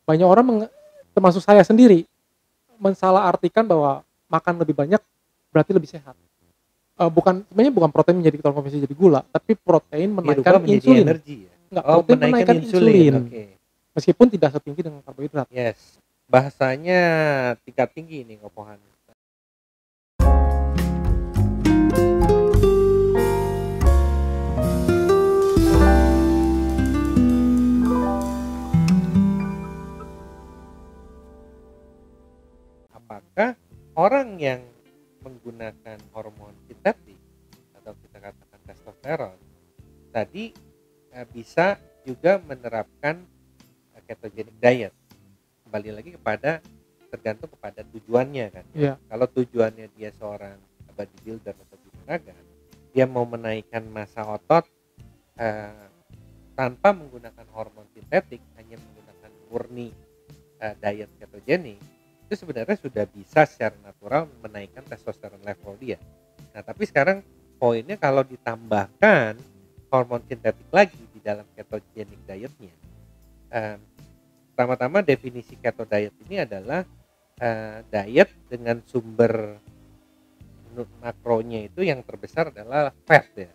banyak orang termasuk saya sendiri, mensalahartikan bahwa makan lebih banyak berarti lebih sehat. Sebenarnya bukan protein menjadi terkonversi jadi gula, tapi protein Dirubah menaikkan menjadi insulin. energi ya? Enggak, Oh, protein menaikkan menaikkan insulin, insulin, oke. meskipun tidak setinggi dengan karbohidrat. Yes, bahasanya tingkat tinggi nih ngopohan. Apakah orang yang menggunakan hormon sintetik atau kita katakan testosteron tadi bisa juga menerapkan ketogenic diet? Kembali lagi tergantung kepada tujuannya kan. Iya. Kalau tujuannya dia seorang bodybuilder atau binaraga, dia mau menaikkan massa otot tanpa menggunakan hormon sintetik, hanya menggunakan murni diet ketogenik, itu sebenarnya sudah bisa secara natural menaikkan testosteron level dia. Nah, tapi sekarang poinnya kalau ditambahkan hormon sintetik lagi di dalam ketogenic dietnya, pertama-tama definisi keto diet ini adalah diet dengan sumber makronya itu yang terbesar adalah fat ya.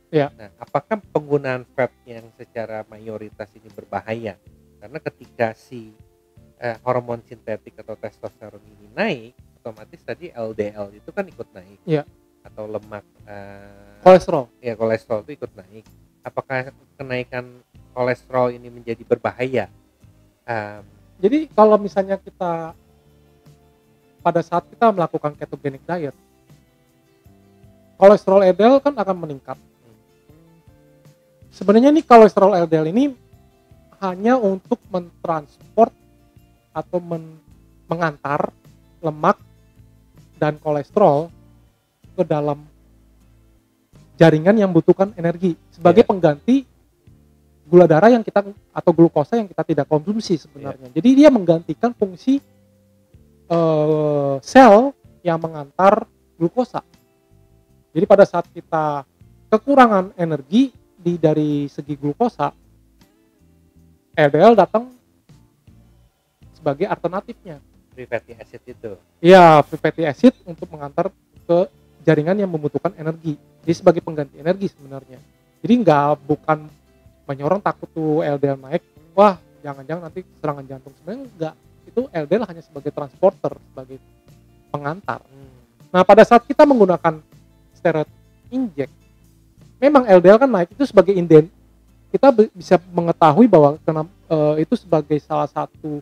Ya. Nah, apakah penggunaan fat yang secara mayoritas ini berbahaya? Karena ketika si hormon sintetik atau testosteron ini naik, otomatis tadi LDL itu kan ikut naik. Ya. Atau lemak kolesterol. Ya, kolesterol itu ikut naik. Apakah kenaikan kolesterol ini menjadi berbahaya? Jadi kalau misalnya kita pada saat kita melakukan ketogenic diet, kolesterol LDL kan akan meningkat. Sebenarnya nih kolesterol LDL ini hanya untuk mentransport atau mengantar lemak dan kolesterol ke dalam jaringan yang membutuhkan energi sebagai pengganti gula darah yang kita atau glukosa yang kita tidak konsumsi sebenarnya. Jadi dia menggantikan fungsi sel yang mengantar glukosa. Jadi pada saat kita kekurangan energi dari segi glukosa, LDL datang sebagai alternatifnya. Free fatty acid itu. Iya, free fatty acid untuk mengantar ke jaringan yang membutuhkan energi. Jadi sebagai pengganti energi sebenarnya. Jadi bukan banyak orang takut tuh LDL naik, wah jangan-jangan nanti serangan jantung. Sebenarnya enggak, itu LDL hanya sebagai transporter, sebagai pengantar. Nah, pada saat kita menggunakan steroid inject, memang LDL kan naik itu sebagai inden. Kita bisa mengetahui bahwa itu sebagai salah satu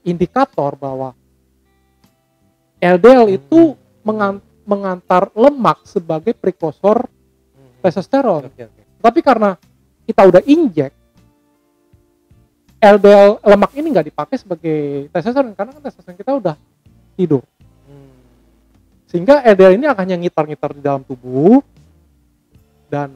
indikator bahwa LDL itu mengantar lemak sebagai prekursor testosteron. Tapi karena kita udah injek, LDL lemak ini nggak dipakai sebagai testosteron karena kan testosteron kita udah tidur. Sehingga LDL ini akan ngitar-ngitar di dalam tubuh dan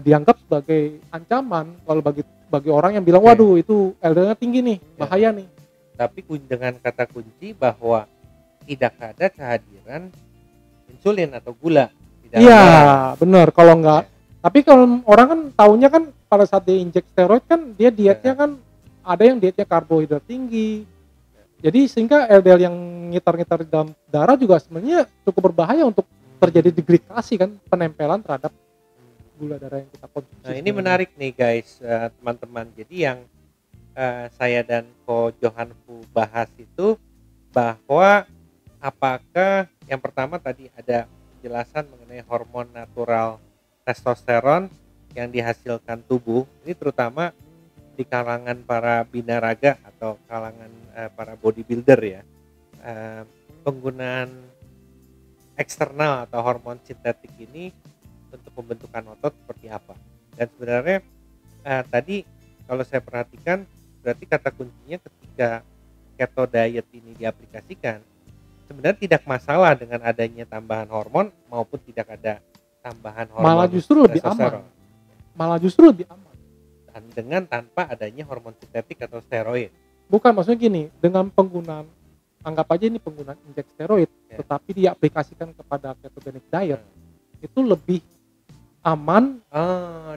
dianggap sebagai ancaman kalau bagi orang yang bilang waduh itu LDL-nya tinggi nih, bahaya nih. Tapi dengan kata kunci bahwa tidak ada kehadiran insulin atau gula di dalam Iya, darah. benar. Kalau enggak, tapi kalau orang kan taunya kan pada saat dia injek steroid kan dia dietnya kan ada yang dietnya karbohidrat tinggi. Jadi sehingga LDL yang ngitar-ngitar di dalam darah juga sebenarnya cukup berbahaya untuk terjadi degradasi kan, penempelan terhadap gula darah yang kita konsumsi. Nah, ini menarik nih guys, teman-teman. Jadi yang saya dan Ko Johanfu bahas itu bahwa apakah yang pertama tadi ada penjelasan mengenai hormon natural testosteron yang dihasilkan tubuh, ini terutama di kalangan para binaraga atau kalangan para bodybuilder ya, penggunaan eksternal atau hormon sintetik ini untuk pembentukan otot seperti apa. Dan sebenarnya tadi kalau saya perhatikan berarti kata kuncinya ketika keto diet ini diaplikasikan sebenarnya tidak masalah dengan adanya tambahan hormon maupun tidak ada tambahan hormon. Malah justru lebih aman. Malah justru lebih aman. Dan dengan tanpa adanya hormon sintetik atau steroid. Bukan, maksudnya gini, dengan penggunaan, anggap aja ini penggunaan injek steroid, tetapi diaplikasikan kepada ketogenic diet, itu lebih aman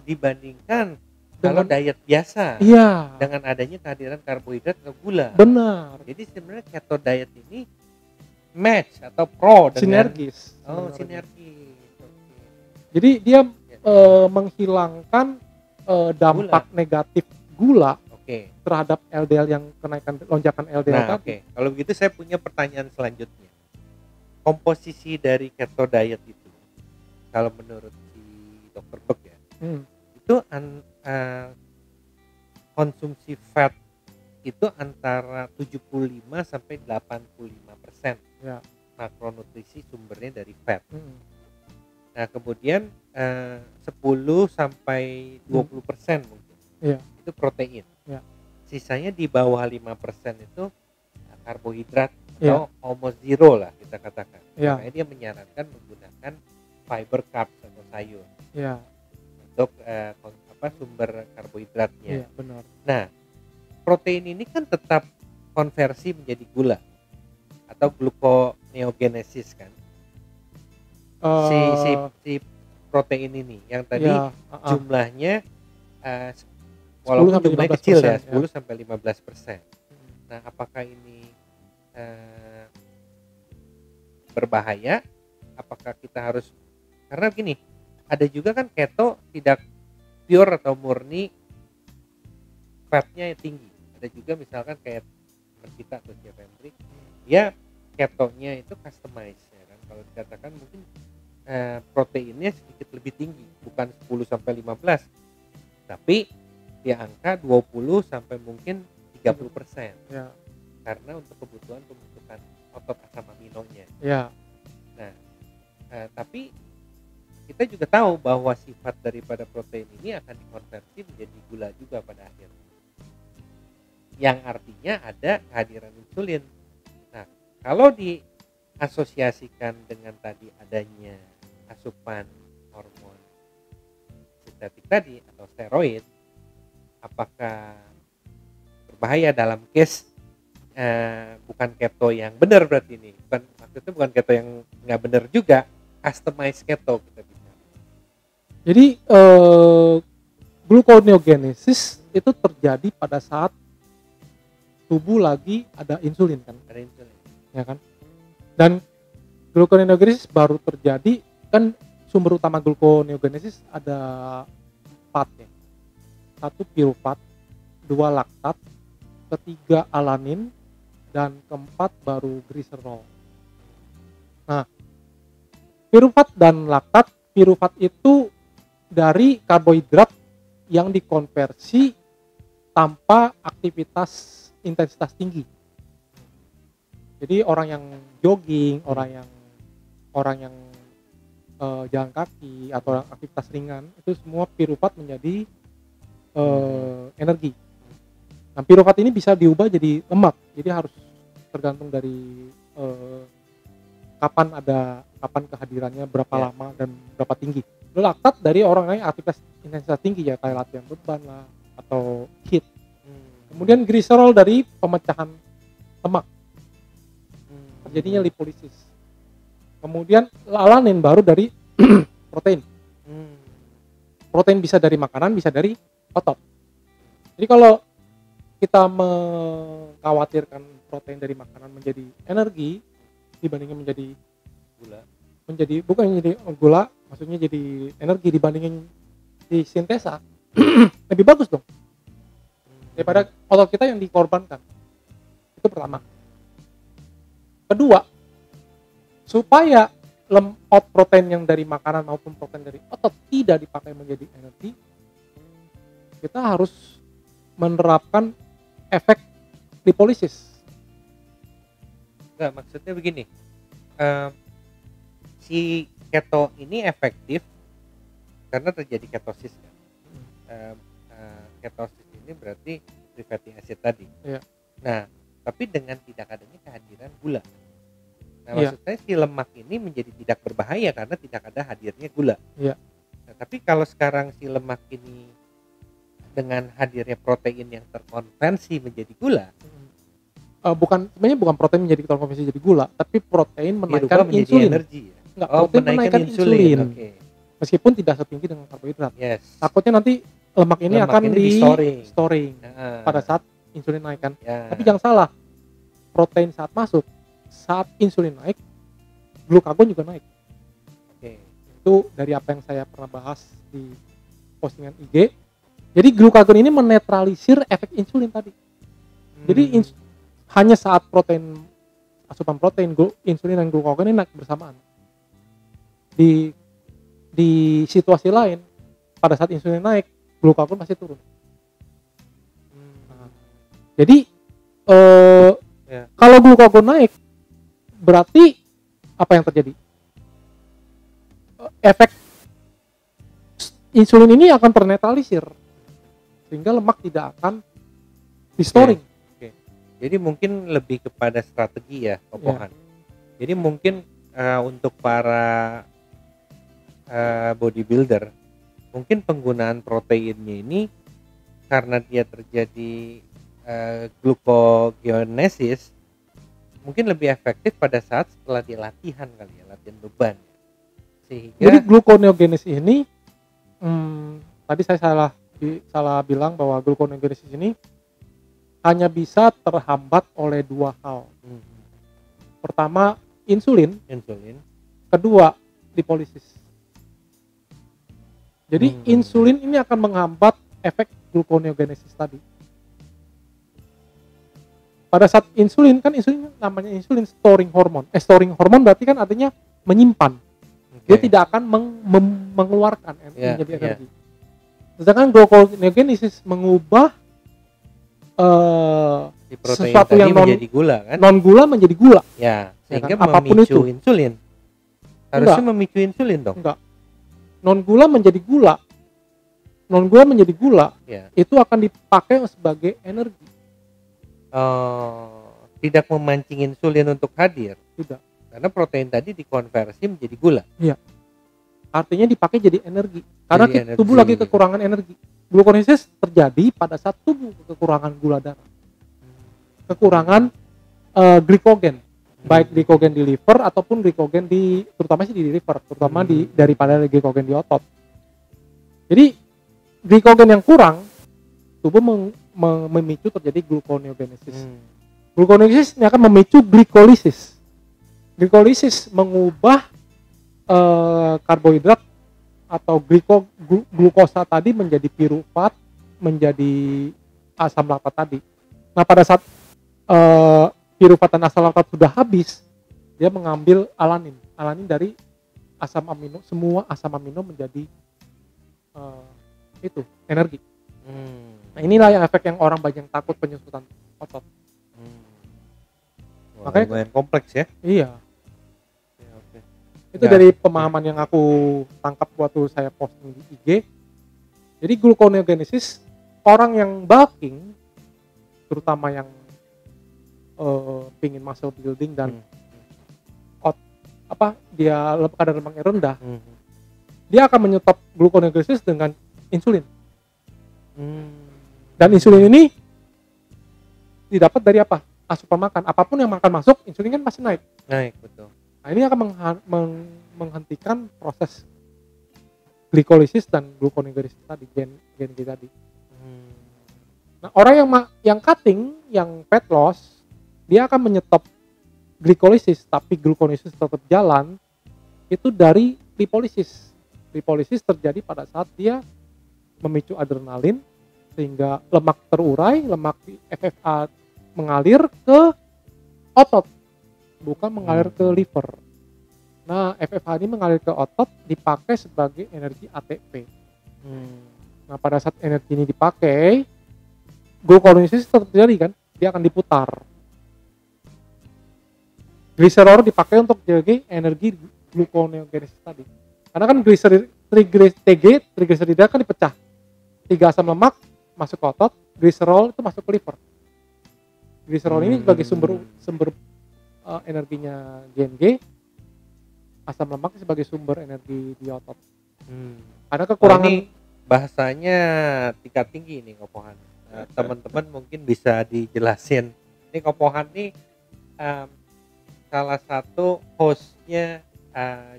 dibandingkan Kalau dengan diet biasa, iya, dengan adanya kehadiran karbohidrat atau gula. benar, Jadi sebenarnya keto diet ini match atau pro dengan sinergis oh sebenarnya. sinergi. Oke. Jadi dia Ya, menghilangkan dampak gula. negatif gula Oke. terhadap LDL yang kenaikan lonjakan LDL Nah, tadi. oke. Kalau begitu saya punya pertanyaan selanjutnya. Komposisi dari keto diet itu, kalau menurut si Dokter Bek ya, Hmm, itu konsumsi fat itu antara 75 sampai 85% ya. makronutrisi sumbernya dari fat. Hmm, Nah, kemudian 10 sampai 20% mungkin iya, itu protein. ya, Sisanya di bawah 5% itu karbohidrat iya, atau almost zero lah kita katakan. iya, Makanya dia menyarankan menggunakan fiber carbs atau sayur iya, untuk sumber karbohidratnya. iya, benar. Nah, protein ini kan tetap konversi menjadi gula atau gluconeogenesis kan. Si si Eh, si protein ini yang tadi ya, jumlahnya eh, 10 walaupun sampai jumlahnya kecil ya 15%, 10 sampai 15%. Hmm, Nah, apakah ini eh, berbahaya? Apakah kita harus, karena gini, ada juga kan keto tidak pure atau murni fatnya tinggi. Ada juga misalkan kayak teman kita atau Chef Hendrik, dia ketonya itu customize ya kan. Kalau dikatakan mungkin proteinnya sedikit lebih tinggi, bukan 10 sampai 15, tapi di angka 20 sampai mungkin 30%. ya, Karena untuk kebutuhan pembentukan otot asam aminonya. ya, Nah, tapi kita juga tahu bahwa sifat daripada protein ini akan dikonversi menjadi gula juga pada akhirnya. Yang artinya ada kehadiran insulin. Nah, kalau diasosiasikan dengan tadi adanya asupan hormon sintetik tadi atau steroid, apakah berbahaya dalam case bukan keto yang benar berarti ini? Maksudnya bukan keto yang nggak benar juga, customize keto kita bisa. Jadi gluconeogenesis itu terjadi pada saat tubuh lagi ada insulin kan, Ada insulin. ya kan? Dan gluconeogenesis baru terjadi kan, sumber utama gluconeogenesis ada 4 ya. 1 pirufat, 2 laktat, ketiga alanin, dan keempat baru gliserol. Nah, pirufat dan laktat, pirufat itu dari karbohidrat yang dikonversi tanpa aktivitas intensitas tinggi. Jadi orang yang jogging, orang yang jalan kaki atau orang aktivitas ringan, itu semua pirufat menjadi energi. Nah, pirufat ini bisa diubah jadi lemak. Jadi harus tergantung dari kapan kehadirannya, berapa Ya. lama dan berapa tinggi. Laktat dari orang yang aktivitas intensitas tinggi ya, kayak latihan beban lah atau HIIT. Kemudian gliserol dari pemecahan lemak, terjadinya lipolisis. Kemudian alanin baru dari protein. Protein bisa dari makanan, bisa dari otot. Jadi kalau kita mengkhawatirkan protein dari makanan menjadi energi dibandingin bukan menjadi gula, maksudnya jadi energi dibandingin di sintesa, lebih bagus dong daripada otot kita yang dikorbankan. Itu pertama. Kedua, supaya protein yang dari makanan maupun protein dari otot tidak dipakai menjadi energi, kita harus menerapkan efek lipolisis. Enggak, maksudnya begini, si keto ini efektif karena terjadi ketosis kan. Ketosis ini berarti free fatty acid tadi. Iya. Nah, tapi dengan tidak adanya kehadiran gula. Nah, Iya. maksudnya si lemak ini menjadi tidak berbahaya karena tidak ada hadirnya gula. Iya. Nah, tapi kalau sekarang si lemak ini dengan hadirnya protein yang terkonversi menjadi gula, Sebenarnya bukan protein menjadi terkonversi jadi gula, tapi protein dirubah menaikkan menjadi insulin. energi ya. Enggak, Oh, protein menaikkan insulin. Oke. Meskipun tidak setinggi dengan karbohidrat. Yes. Takutnya nanti lemak ini Lemak akan ini di di-storing. storing Heeh. pada saat insulin naik kan. Ya. Tapi jangan salah, protein saat masuk, saat insulin naik, glukagon juga naik. Oke. Itu dari apa yang saya pernah bahas di postingan IG. Jadi glukagon ini menetralisir efek insulin tadi. Jadi hanya saat asupan protein, insulin dan glukagon ini naik bersamaan. Di situasi lain, pada saat insulin naik, glukagon pasti turun. Nah, jadi Ya. kalau glukagon naik, berarti apa yang terjadi? Efek insulin ini akan ternetralisir, sehingga lemak tidak akan di storing. Jadi mungkin lebih kepada strategi ya, Kopohan. Jadi mungkin untuk para bodybuilder, mungkin penggunaan proteinnya ini karena dia terjadi glucogenesis, mungkin lebih efektif pada saat setelah dia latihan kali ya, latihan beban. Sehingga Jadi gluconeogenesis ini, tadi saya salah bilang bahwa gluconeogenesis ini hanya bisa terhambat oleh dua hal. Pertama, insulin. Kedua, lipolisis. Jadi insulin ini akan menghambat efek gluconeogenesis tadi. Pada saat insulin namanya insulin storing hormone. Storing hormone berarti kan artinya menyimpan. Dia tidak akan mengeluarkan menjadi energi. Sedangkan gluconeogenesis mengubah sesuatu yang menjadi gula kan? Non gula menjadi gula. Ya, sehingga kan? Apapun memicu itu. Insulin. Harusnya memicu insulin dong. Enggak. Non gula menjadi gula. Non gula menjadi gula. Ya. Itu akan dipakai sebagai energi. Tidak memancing insulin untuk hadir. Tidak. Karena protein tadi dikonversi menjadi gula. Iya. Artinya dipakai jadi energi. Karena Jadi tubuh lagi kekurangan energi. Gluconeogenesis terjadi pada saat tubuh kekurangan gula darah. Kekurangan glikogen. Baik glikogen di liver ataupun glikogen terutama sih di liver, terutama daripada glikogen di otot. Jadi glikogen yang kurang, tubuh memicu terjadi gluconeogenesis. Gluconeogenesis ini akan memicu glikolisis. Glikolisis mengubah karbohidrat atau glukosa tadi menjadi pirufat, menjadi asam laktat tadi. Nah, pada saat pirufat dan asam laktat sudah habis, dia mengambil alanin dari asam amino, semua asam amino menjadi energi. Nah, inilah yang efek yang orang banyak takut penyusutan otot. Makanya lumayan kompleks ya. Iya. Oke. Itu dari pemahaman yang aku tangkap waktu saya posting di IG. Jadi gluconeogenesis, orang yang bulking, terutama yang pingin muscle building dan dia kadar lemaknya rendah, dia akan menyetop gluconeogenesis dengan insulin. Dan insulin ini didapat dari apa? Asupan makan. Apapun yang makan masuk, insulin kan pasti naik. Betul. Nah, ini akan menghentikan proses glikolisis dan gluconeogenesis tadi, gen tadi. Nah, orang yang cutting, yang fat loss, dia akan menyetop glikolisis, tapi gluconeogenesis tetap jalan, itu dari lipolisis. Lipolisis terjadi pada saat dia memicu adrenalin, sehingga lemak terurai, lemak di FFA mengalir ke otot, bukan mengalir ke liver. Nah, FFA ini mengalir ke otot, dipakai sebagai energi ATP. Nah, pada saat energi ini dipakai, gluconeogenesis tetap terjadi kan, dia akan diputar. Gliserol dipakai untuk jadi energi gluconeogenesis tadi. Karena kan trigliserida kan dipecah. 3 asam lemak masuk ke otot, gliserol itu masuk ke liver. Gliserol ini sebagai sumber energinya GNG, asam lemak sebagai sumber energi di otot. Karena kekurangan ini bahasanya tingkat tinggi nih Kopohan. Teman-teman mungkin bisa dijelasin. Ini Kopohan nih salah satu hostnya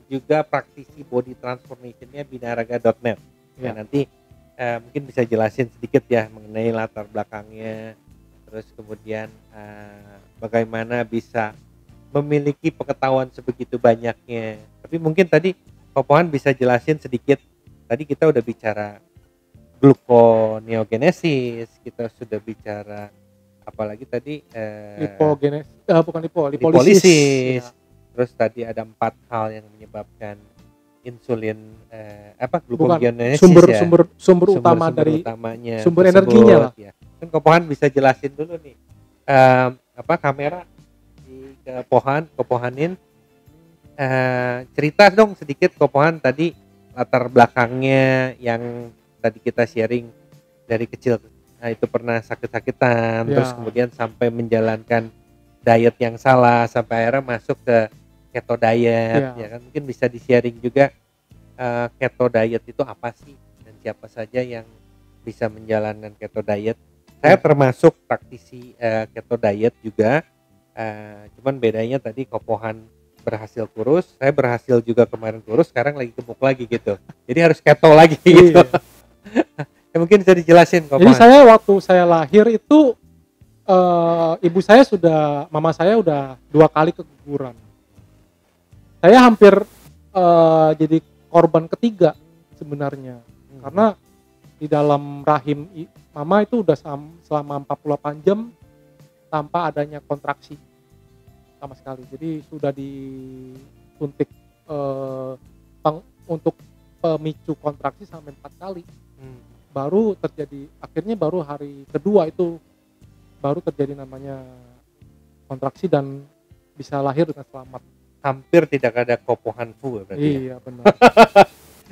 juga praktisi body transformationnya binaraga.net. Ya, nanti mungkin bisa jelasin sedikit ya mengenai latar belakangnya, terus kemudian bagaimana bisa memiliki pengetahuan sebegitu banyaknya. Tapi mungkin tadi Popohan bisa jelasin sedikit. Tadi kita udah bicara gluconeogenesis, kita sudah bicara apalagi tadi lipolisis. Ya. Terus tadi ada 4 hal yang menyebabkan insulin Bukan gluconeogenesis sumber ya. sumber utama dari utamanya sumber tersebut, energinya lah. ya. Kan Popohan bisa jelasin dulu nih. Kamera ke Popohanin cerita dong sedikit Popohan tadi latar belakangnya yang tadi kita sharing dari kecil. Nah, itu pernah sakit-sakitan, Ya. terus kemudian sampai menjalankan diet yang salah sampai akhirnya masuk ke keto diet, Ya. ya kan? Mungkin bisa di-sharing juga keto diet itu apa sih dan siapa saja yang bisa menjalankan keto diet. Saya termasuk praktisi keto diet juga, cuman bedanya tadi Popohan berhasil kurus, saya berhasil juga kemarin kurus, sekarang lagi gemuk lagi gitu. Jadi harus keto lagi gitu. Ya, mungkin bisa dijelasin Popohan. Jadi saya waktu saya lahir itu mama saya udah 2 kali keguguran. Saya hampir jadi korban ketiga sebenarnya, karena di dalam rahim mama itu udah selama 48 jam tanpa adanya kontraksi sama sekali. Jadi sudah disuntik untuk pemicu kontraksi sampai 4 kali. Baru terjadi, akhirnya baru hari kedua itu baru terjadi namanya kontraksi dan bisa lahir dengan selamat. Hampir tidak ada Popohan Fu berarti. Iya, benar.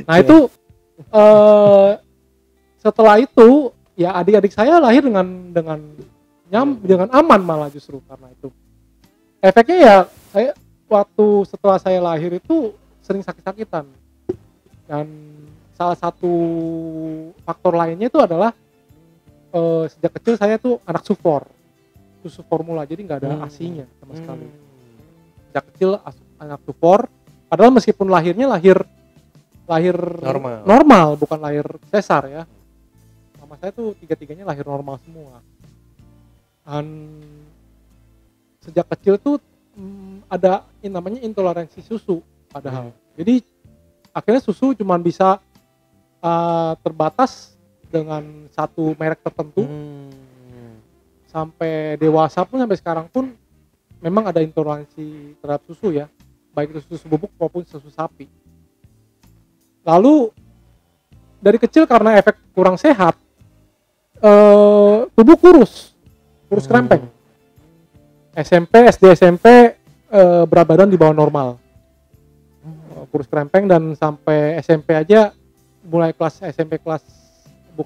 Nah itu setelah itu ya adik-adik saya lahir dengan aman malah justru karena itu. Efeknya ya saya waktu setelah saya lahir itu sering sakit-sakitan, dan salah satu faktor lainnya itu adalah sejak kecil saya tuh anak susu formula, jadi nggak ada ASI-nya sama sekali. Sejak kecil anak sufor, padahal meskipun lahir normal bukan lahir sesar ya. Mama saya tuh 3-tiganya lahir normal semua. Dan sejak kecil tuh ada namanya intoleransi susu padahal. Jadi akhirnya susu cuma bisa terbatas dengan satu merek tertentu. Sampai dewasa pun, sampai sekarang pun memang ada intoleransi terhadap susu ya, baik itu susu bubuk maupun susu sapi. Lalu dari kecil karena efek kurang sehat, tubuh kurus krempeng. SD SMP berat badan di bawah normal, kurus krempeng, dan sampai SMP aja, mulai kelas SMP kelas 1,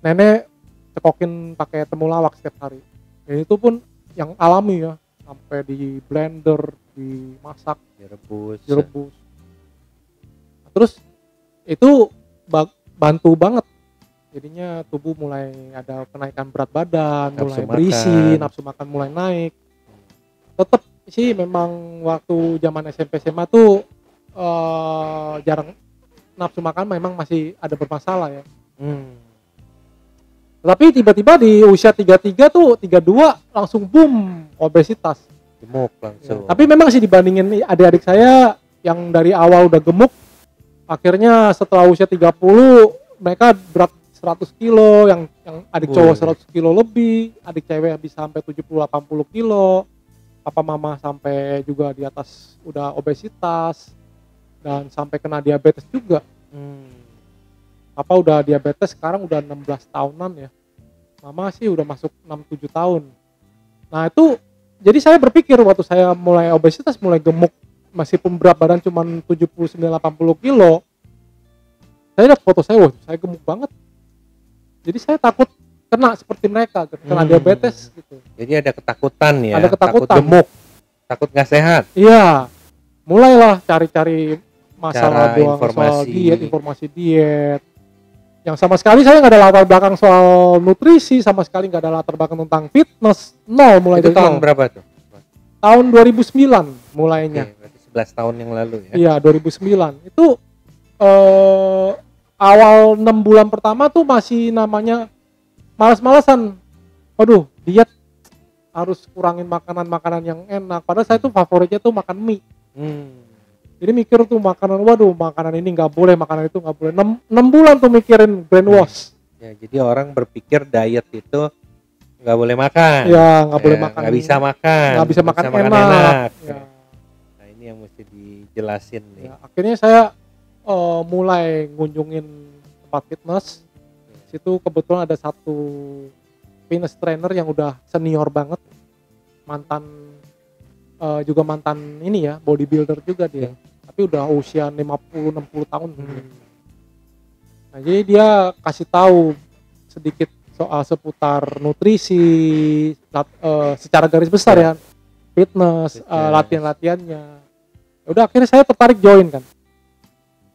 nenek cekokin pakai temulawak setiap hari. Dan itu pun yang alami ya, sampai di blender, dimasak, direbus. Terus itu bantu banget. Jadinya tubuh mulai ada kenaikan berat badan, mulai berisi, nafsu makan mulai naik. Tetap sih memang waktu zaman SMP SMA tuh jarang, nafsu makan memang masih ada bermasalah ya. Tapi tiba-tiba di usia 33 tuh 32 langsung boom obesitas. Gemuk langsung. Ya, tapi memang sih dibandingin adik-adik saya yang dari awal udah gemuk, akhirnya setelah usia 30 mereka berat 100 kilo, yang adik cowok 100 kilo lebih, adik cewek bisa sampai 70-80 kilo, papa mama sampai juga di atas udah obesitas, dan sampai kena diabetes juga. Papa udah diabetes sekarang udah 16 tahunan ya, mama sih udah masuk 6-7 tahun. Nah itu, jadi saya berpikir waktu saya mulai obesitas, mulai gemuk, meskipun berat badan cuma 79-80 kilo, saya lihat foto saya, wah saya gemuk banget. Jadi saya takut kena seperti mereka, kena diabetes gitu. Jadi ada ketakutan ya, ada ketakutan. Takut gemuk, takut nggak sehat. Iya, mulailah cari-cari masalah informasi diet. Yang sama sekali saya nggak ada latar belakang soal nutrisi, sama sekali nggak ada latar belakang tentang fitness, nol mulai itu dari tahun nol. Berapa tuh? Tahun 2009 mulainya. Oke, berarti 11 tahun yang lalu ya. Iya, 2009. Itu awal 6 bulan pertama tuh masih namanya malas-malasan. Waduh, diet harus kurangin makanan-makanan yang enak. Padahal saya tuh favoritnya tuh makan mie. Jadi mikir tuh makanan, waduh makanan ini nggak boleh, makanan itu nggak boleh. 6 bulan tuh mikirin brainwash. Ya, jadi orang berpikir diet itu nggak boleh makan. Ya, nggak boleh makan. Nggak bisa makan. Nggak bisa makan enak. Ya. Nah, ini yang mesti dijelasin nih. Ya, akhirnya saya mulai ngunjungin tempat fitness. Situ kebetulan ada satu fitness trainer yang udah senior banget, juga mantan ini ya, bodybuilder juga dia. Tapi udah usia 50-60 tahun. Nah, jadi dia kasih tahu sedikit soal seputar nutrisi, secara garis besar ya, fitness, latihan-latihannya. Udah akhirnya saya tertarik join kan.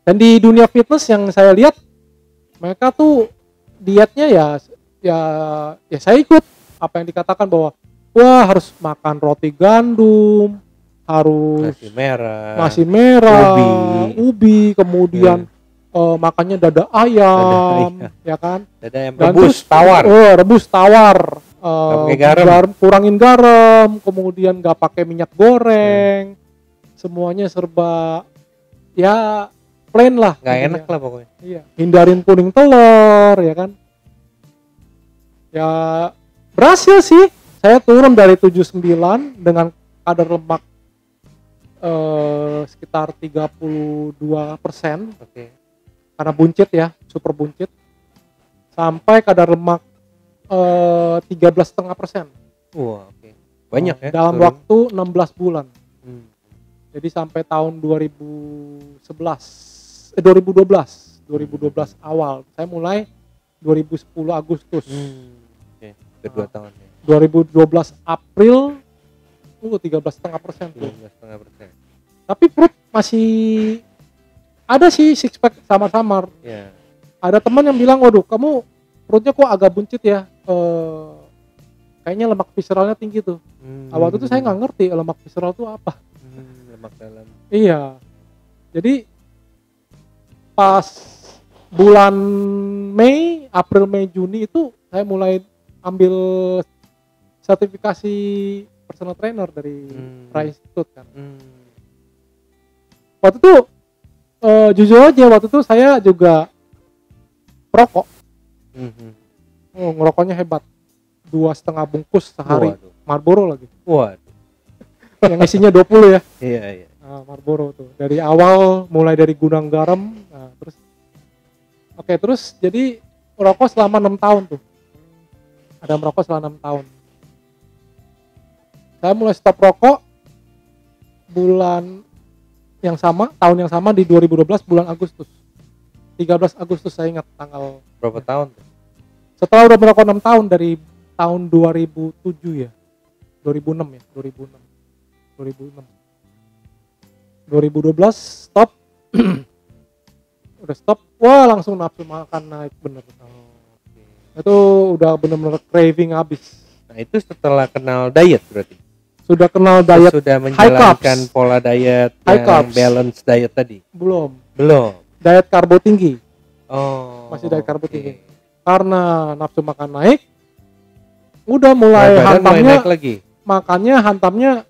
Dan di dunia fitness yang saya lihat, mereka tuh dietnya ya saya ikut apa yang dikatakan bahwa wah harus makan roti gandum, harus nasi merah, ubi kemudian makannya dada ayam, ya kan? Dada ayam rebus tawar. Rebus tawar. Kurangin garam, kemudian nggak pakai minyak goreng, semuanya serba ya plain lah. Nggak enak lah pokoknya. Iya. Hindarin kuning telur, ya kan? Ya berhasil sih. Saya turun dari 79 dengan kadar lemak sekitar 32%. Oke. Karena buncit ya, super buncit, sampai kadar lemak 13,5%. Wah, oke. Banyak ya. Dalam waktu 16 bulan. Jadi sampai tahun 2012 awal. Saya mulai 2010 Agustus. Oke. Kedua tahun ya. 2012 April 13,5% tuh. 13,5%. Tapi perut masih ada sih six pack samar-samar. Yeah. Ada teman yang bilang, waduh kamu perutnya kok agak buncit ya, kayaknya lemak visceralnya tinggi tuh. Waktu itu saya nggak ngerti lemak visceral itu apa. Lemak dalam. Iya. Jadi pas bulan Mei, April, Mei, Juni itu saya mulai ambil sertifikasi personal trainer dari Rai Institute kan. Waktu itu jujur aja waktu itu saya juga perokok. Ngerokoknya hebat, 2,5 bungkus sehari. Waduh. Marlboro lagi. Waduh. Yang isinya 20 ya. Iya. Nah, Marlboro tuh. Dari awal mulai dari gudang garam, nah, terus jadi merokok selama 6 tahun tuh. Ada merokok selama 6 tahun. Saya mulai stop rokok tahun yang sama di 2012 bulan Agustus. 13 Agustus saya ingat tanggal. Berapa tahun? Setelah udah merokok 6 tahun dari tahun 2007 ya. 2006 ya, 2006. 2012 stop. Udah stop, wah langsung nafsu makan naik bener. Itu udah bener-bener craving habis. Nah, itu setelah kenal diet berarti. Sudah kenal diet, sudah menjalankan pola diet yang balance diet tadi? Belum. Diet karbo tinggi. Masih diet karbo tinggi. Karena nafsu makan naik, udah mulai hantamnya lagi. Makannya hantamnya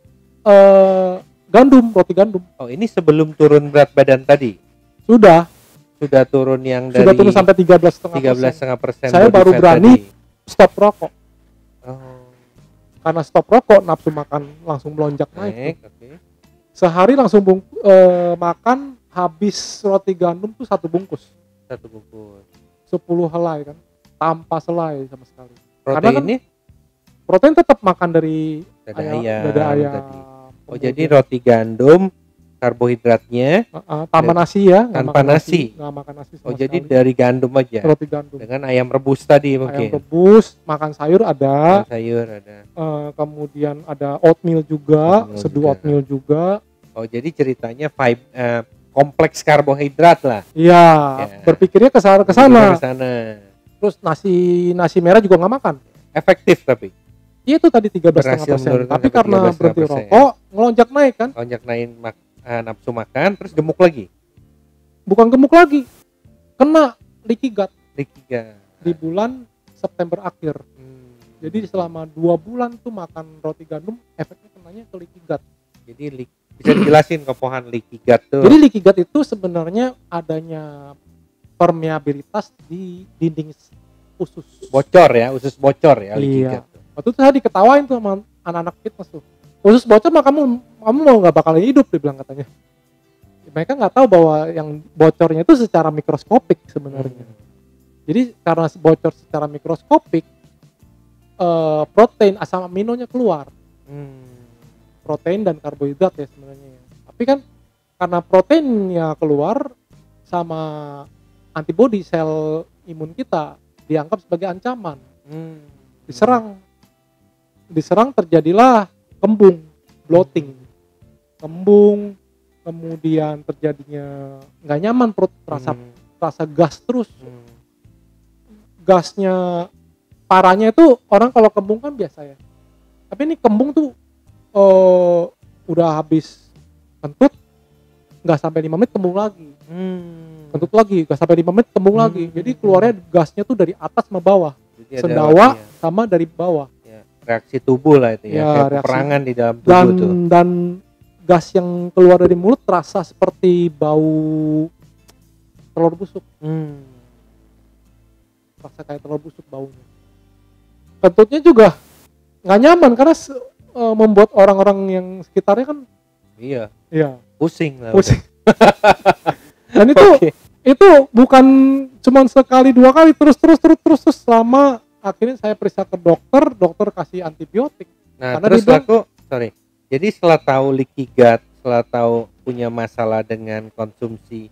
roti gandum. Oh, ini sebelum turun berat badan tadi? Sudah turun yang dari sudah turun sampai 13,5%. Saya baru berani stop rokok. Karena stop rokok, nafsu makan langsung melonjak naik. Okay. Sehari langsung makan habis roti gandum tuh 1 bungkus. 1 bungkus. 10 helai kan, tanpa selai sama sekali. Proteinnya? Protein tetap makan dari dada ayam. Tadi. Jadi roti gandum, karbohidratnya tanpa nasi ya, tanpa nasi. Nggak makan nasi sama jadi sekali. dari gandum aja. Roti gandum. Dengan ayam rebus tadi mungkin. Ayam rebus, makan sayur ada. Kemudian ada oatmeal juga, seduh oatmeal juga. Oh, jadi ceritanya kompleks karbohidrat lah. Iya, berpikirnya ke sana. Terus nasi merah juga nggak makan. Efektif tapi. Itu tadi 13,5%. Tapi karena berhenti rokok, ngelonjak naik kan? Ngelonjak naik nafsu makan, terus gemuk lagi. Bukan gemuk lagi, kena leaky gut leaky gut. di bulan September akhir. Jadi selama 2 bulan tuh makan roti gandum, efeknya kenanya ke leaky gut. Jadi bisa dijelasin ke pohon leaky gut tuh? Jadi leaky gut itu sebenarnya adanya permeabilitas di dinding usus. Bocor ya, usus bocor ya leaky Iya. gut tuh. Waktu itu saya diketawain tuh sama anak-anak fitness tuh. Usus bocor mah kamu mau nggak bakal hidup, dibilang katanya. Mereka nggak tahu bahwa yang bocornya itu secara mikroskopik sebenarnya. Jadi karena bocor secara mikroskopik, protein asam aminonya keluar. Protein dan karbohidrat ya sebenarnya. Tapi kan karena proteinnya keluar sama antibodi sel imun kita dianggap sebagai ancaman. Diserang terjadilah kembung, bloating. Kembung, kemudian terjadinya nggak nyaman perut, rasa gas terus. Gasnya parahnya itu orang kalau kembung kan biasa ya. Tapi ini kembung tuh udah habis kentut, nggak sampai 5 menit kembung lagi. Kentut lagi, nggak sampai 5 menit kembung lagi. Jadi keluarnya gasnya tuh dari atas sama bawah. Jadi sendawa sama dari bawah. Ya, reaksi tubuh lah itu ya, kayak peperangan di dalam tubuh tuh. Dan gas yang keluar dari mulut terasa seperti bau telur busuk. Rasa kayak telur busuk baunya. Kentutnya juga nggak nyaman karena membuat orang-orang yang sekitarnya kan iya pusing. lah Dan itu bukan cuma sekali 2 kali, terus selama akhirnya saya periksa ke dokter kasih antibiotik. Nah terus jadi setelah tahu leaky gut, setelah tahu punya masalah dengan konsumsi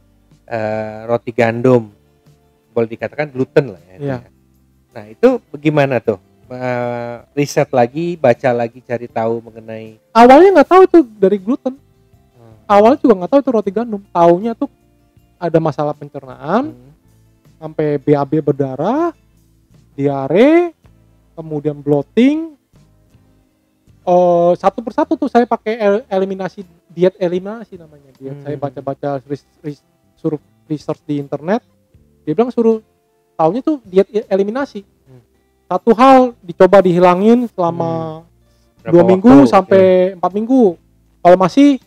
roti gandum, boleh dikatakan gluten lah ya. Nah itu bagaimana tuh? Riset lagi, baca lagi, cari tahu mengenai. Awalnya nggak tahu itu dari gluten. Awalnya juga nggak tahu itu roti gandum. Taunya tuh ada masalah pencernaan, sampai BAB berdarah, diare, kemudian bloating. Satu persatu tuh saya pakai diet eliminasi namanya. Saya baca-baca suruh research di internet. Dia bilang taunya tuh diet eliminasi. Satu hal dicoba dihilangin selama 2 minggu sampai 4 minggu. Kalau masih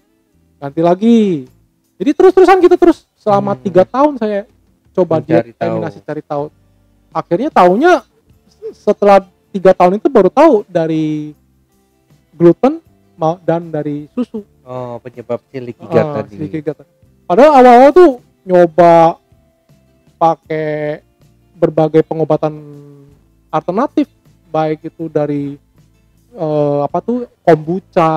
ganti lagi. Jadi terus-terusan gitu terus selama 3 tahun saya coba diet eliminasi, cari tahu. Akhirnya taunya setelah 3 tahun itu baru tahu dari gluten dan dari susu. Oh, penyebab leaky gut tadi. Padahal awal-awal tuh nyoba pakai berbagai pengobatan alternatif, baik itu dari kombucha,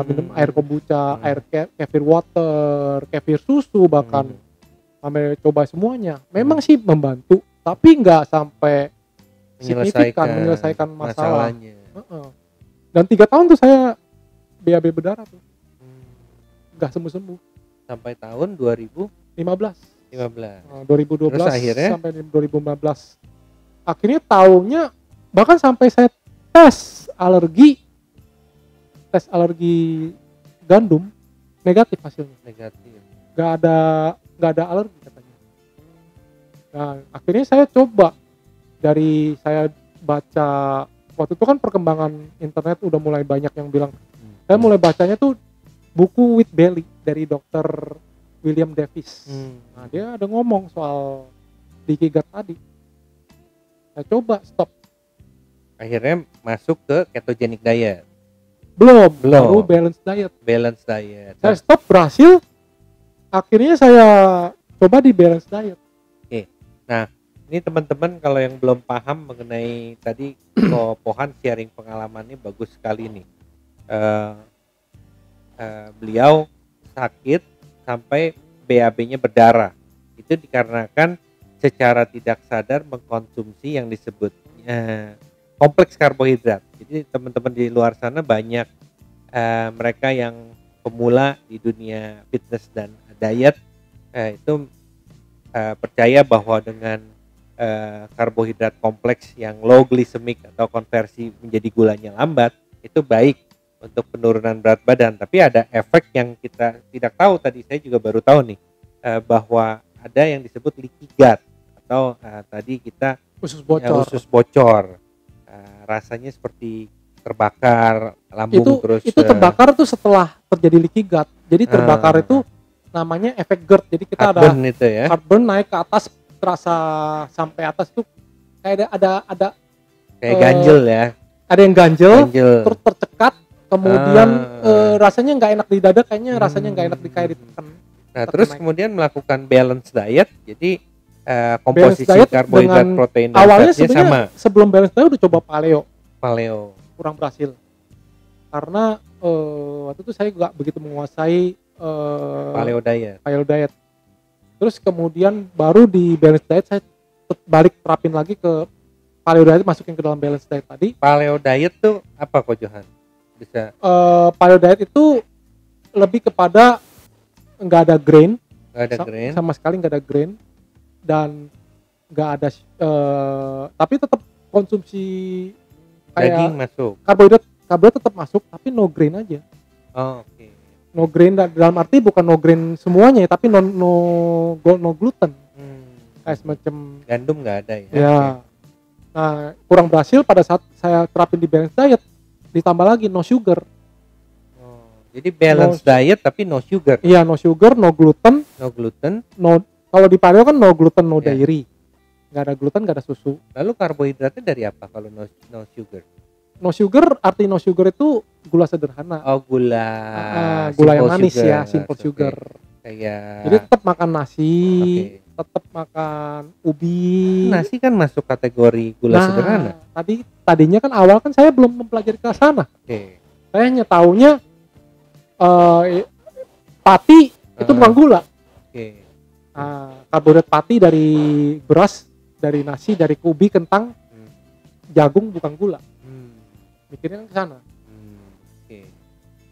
minum air kombucha, air kefir water, kefir susu, bahkan sampai coba semuanya. Memang sih membantu, tapi nggak sampai signifikan menyelesaikan masalahnya. Dan 3 tahun tuh saya BAB berdarah tuh, nggak sembuh-sembuh. Sampai tahun 2012 akhirnya sampai 2015. Akhirnya taunya bahkan sampai saya tes alergi gandum negatif hasilnya. Nggak ada alergi katanya. Nah, akhirnya saya coba, dari saya baca, waktu itu kan perkembangan internet udah mulai banyak yang bilang, saya mulai bacanya tuh buku Wheat Belly dari Dr. William Davis. Nah, dia ada ngomong soal leaky gut tadi. Saya coba stop. Akhirnya masuk ke ketogenic diet. Belum. Baru balance diet. Saya stop, berhasil. Akhirnya saya coba di balance diet. Oke. Nah, ini teman-teman kalau yang belum paham mengenai tadi Pohan sharing pengalamannya bagus sekali nih. Beliau sakit sampai BAB-nya berdarah. Itu dikarenakan secara tidak sadar mengkonsumsi yang disebut kompleks karbohidrat. Jadi teman-teman di luar sana banyak mereka yang pemula di dunia fitness dan diet itu percaya bahwa dengan karbohidrat kompleks yang low glycemic atau konversi menjadi gulanya lambat itu baik untuk penurunan berat badan. Tapi ada efek yang kita tidak tahu, tadi saya juga baru tahu nih, bahwa ada yang disebut leaky gut atau tadi kita usus bocor. usus bocor. Rasanya seperti terbakar lambung terus. Itu terbakar tuh setelah terjadi leaky gut. Jadi terbakar itu namanya efek GERD. Jadi kita ada itu ya. heartburn naik ke atas, terasa sampai atas tuh kayak ada kayak ganjel ya. Ada yang ganjel. Terus tercekat, kemudian rasanya nggak enak di dada, kayaknya rasanya nggak enak kayak ditekan. Nah, terus kemudian melakukan balance diet. Jadi komposisi karbohidrat, protein dan awalnya fatnya sama. Sebelum balance diet udah coba paleo. Kurang berhasil. Karena waktu itu saya nggak begitu menguasai paleo diet. Terus kemudian baru di balance diet saya balik terapin lagi ke paleo diet, masukin ke dalam balance diet tadi. Paleo diet tuh apa Ko Johan? Bisa paleo diet itu lebih kepada nggak ada grain. Sama sekali nggak ada grain dan nggak ada tapi tetap konsumsi kayak daging masuk. Karbohidrat tetap masuk tapi no grain aja. Oke. No grain dalam arti bukan no grain semuanya ya, tapi no gluten. Kayak semacam gandum nggak ada ya. Ya. Nah, kurang berhasil pada saat saya terapin di balance diet, ditambah lagi no sugar. Jadi balance diet tapi no sugar. Iya, no sugar, no gluten. Kalau di paleo kan no gluten, no dairy. Nggak ada gluten, nggak ada susu. Lalu karbohidratnya dari apa kalau no sugar? No sugar, arti no sugar itu gula sederhana. Oh, gula yang manis sugar. Ya, simple sugar. Kayak jadi tetap makan nasi, tetap makan ubi. Nasi kan masuk kategori gula sederhana. Tadinya kan awal kan saya belum mempelajari ke sana. Saya hanya taunya pati itu bukan gula. Karbohidrat pati dari beras, dari nasi, dari ubi, kentang, jagung bukan gula. Mikirnya kan ke sana.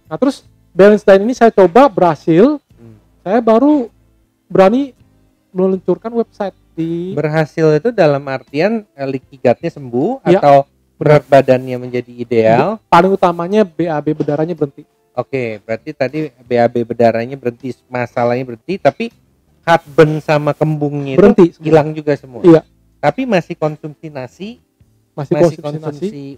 Nah, terus balance diet ini saya coba berhasil. Saya baru berani meluncurkan website berhasil itu dalam artian leaky gut-nya sembuh atau berat badannya menjadi ideal. Paling utamanya BAB berdarahnya berhenti. Oke, berarti tadi BAB berdarahnya berhenti, masalahnya berhenti, tapi heartburn sama kembungnya berhenti, itu hilang juga semua. Iya. Tapi masih konsumsi nasi, masih konsumsi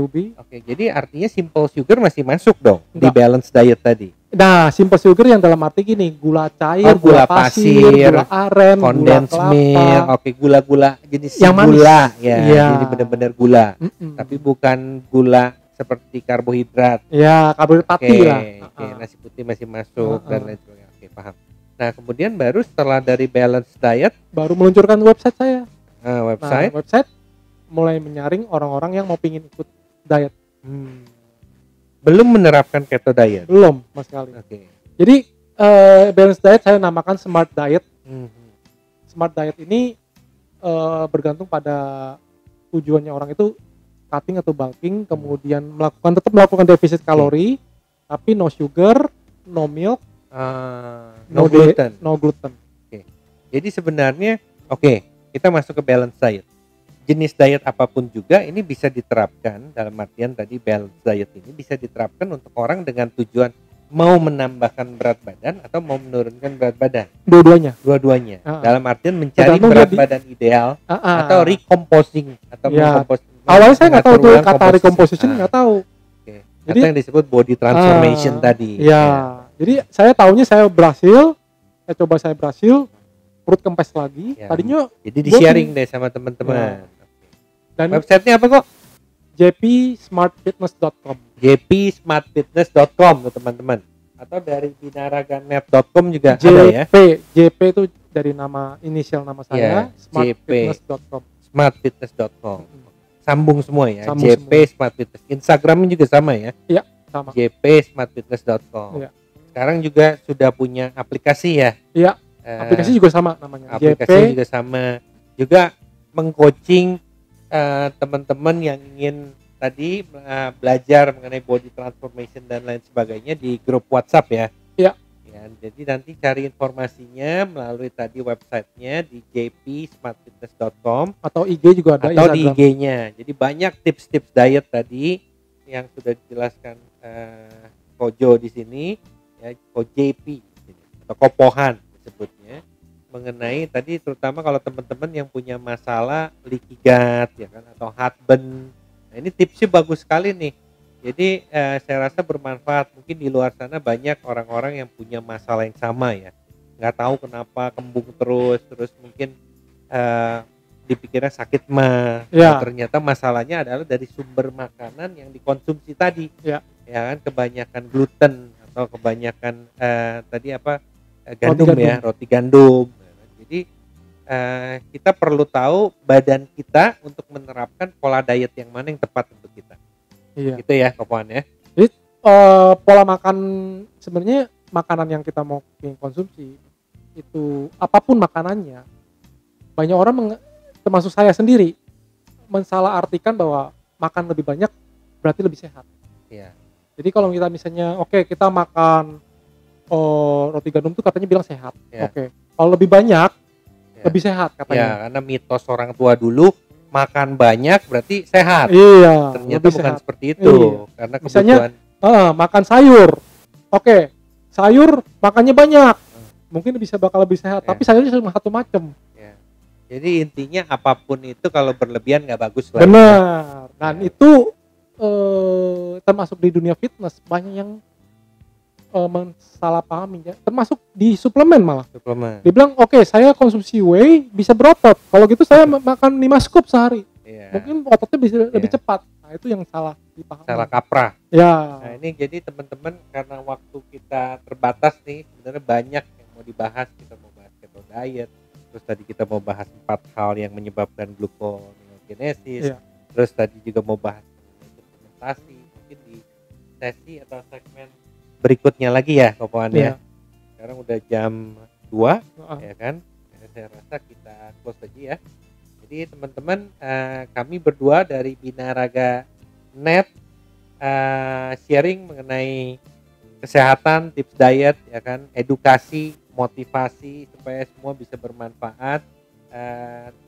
ubi. Oke, jadi artinya simple sugar masih masuk dong di balance diet tadi. Nah, simple sugar yang dalam arti gini, gula cair, gula pasir, gula aren, condensed milk. Oke, gula-gula jenis yang gula ya. Jadi benar-benar gula. Tapi bukan gula seperti karbohidrat. Ya, karbohidrat pati lah. Oke, nasi putih masih masuk dan lain sebagainya. Oke, paham. Nah, kemudian baru setelah dari balance diet baru meluncurkan website saya. Website mulai menyaring orang-orang yang mau pingin ikut diet. Belum menerapkan keto diet? Belum, mas sekali. Jadi balance diet saya namakan smart diet. Smart diet ini bergantung pada tujuannya orang itu cutting atau bulking, kemudian tetap melakukan defisit kalori, tapi no sugar, no milk, no gluten. Jadi sebenarnya kita masuk ke balance diet. Jenis diet apapun juga ini bisa diterapkan, dalam artian tadi balance diet ini bisa diterapkan untuk orang dengan tujuan mau menambahkan berat badan atau mau menurunkan berat badan. Dua-duanya. Dalam artian mencari berat badan ideal atau recomposing atau mengkomposisi. Awalnya saya nggak tahu tuh kata recomposition, nggak tahu. Jadi yang disebut body transformation tadi. Jadi saya tahunya saya berhasil, perut kempes lagi. Tadinya jadi di-sharing deh sama teman-teman. Dan websitenya apa kok? jpsmartfitness.com. jpsmartfitness.com teman-teman. Atau dari binaraganet.com juga ada ya. JP itu dari inisial nama saya, smartfitness.com. Smartfitness.com. Sambung semua ya. JP Smart Fitness. Instagramnya juga sama ya. Iya, sama. jpsmartfitness.com. Sekarang juga sudah punya aplikasi ya. Iya. Aplikasi juga sama namanya. Aplikasi juga sama. Juga meng-coaching teman-teman yang ingin tadi belajar mengenai body transformation dan lain sebagainya di grup WhatsApp ya. Iya. Jadi nanti cari informasinya melalui tadi websitenya di jpsmartfitness.com atau IG juga ada. Atau di IG-nya. Jadi banyak tips-tips diet tadi yang sudah dijelaskan Kojo di sini ya, KoJP atau Kopohan disebutnya. mengenai tadi, terutama kalau teman-teman yang punya masalah leaky gut ya kan, atau heartburn. Nah, ini tipsnya bagus sekali nih. Jadi saya rasa bermanfaat. Mungkin di luar sana banyak orang-orang yang punya masalah yang sama ya. Nggak tahu kenapa kembung terus mungkin dipikirnya sakit mah. Ya. Ternyata masalahnya adalah dari sumber makanan yang dikonsumsi tadi. Ya. Ya kan, kebanyakan gluten atau kebanyakan tadi apa, gandum, roti gandum. Jadi kita perlu tahu badan kita untuk menerapkan pola diet yang mana yang tepat untuk kita. Iya. Gitu ya, Kopoan ya. Jadi pola makan, sebenarnya makanan yang kita mau konsumsi itu apapun makanannya, banyak orang termasuk saya sendiri mensalahartikan bahwa makan lebih banyak berarti lebih sehat. Iya. Jadi kalau kita misalnya kita makan roti gandum tuh katanya bilang sehat. Ya. Kalau lebih banyak lebih sehat katanya. Ya, karena mitos orang tua dulu makan banyak berarti sehat. Iya. Ternyata bukan sehat. seperti itu. Iya. Karena misalnya, kebutuhan makan sayur. Sayur makannya banyak. Mungkin bakal lebih sehat, tapi sayurnya cuma satu macam. Ya. Jadi intinya apapun itu kalau berlebihan nggak bagus lah. Benar. Dan itu termasuk di dunia fitness banyak yang mensalahpahami ya, termasuk di suplemen malah. Suplemen. Dibilang saya konsumsi whey bisa berotot. Kalau gitu saya makan 5 scoop sehari. Yeah. Mungkin ototnya bisa lebih cepat. Nah, itu yang salah dipahami. Salah kaprah. Ya. Nah, ini jadi teman-teman, karena waktu kita terbatas nih, sebenarnya banyak yang mau dibahas. Kita mau bahas keto diet, terus tadi kita mau bahas 4 hal yang menyebabkan gluconeogenesis. Terus tadi juga mau bahas suplementasi. Mungkin di sesi atau segmen berikutnya lagi ya, Kopoan ya. Sekarang udah jam 2 ya kan. Saya rasa kita close aja ya. Jadi teman-teman, kami berdua dari Binaraga Net sharing mengenai kesehatan, tips diet ya kan, edukasi, motivasi supaya semua bisa bermanfaat.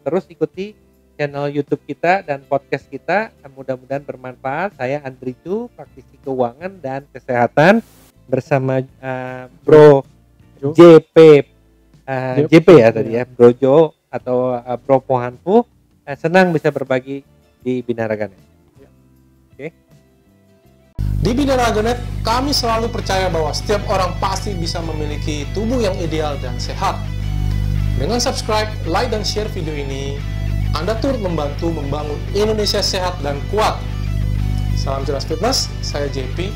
Terus ikuti channel YouTube kita dan podcast kita, mudah-mudahan bermanfaat. Saya Andri Chu, praktisi keuangan dan kesehatan, bersama Bro JP ya tadi ya, Bro Jo atau Bro Pohanfu. Senang bisa berbagi di Binaraga Net. Oke. Di Binaraga Net, kami selalu percaya bahwa setiap orang pasti bisa memiliki tubuh yang ideal dan sehat. Dengan subscribe, like, dan share video ini, Anda turut membantu membangun Indonesia sehat dan kuat. Salam jelas fitness, saya JP.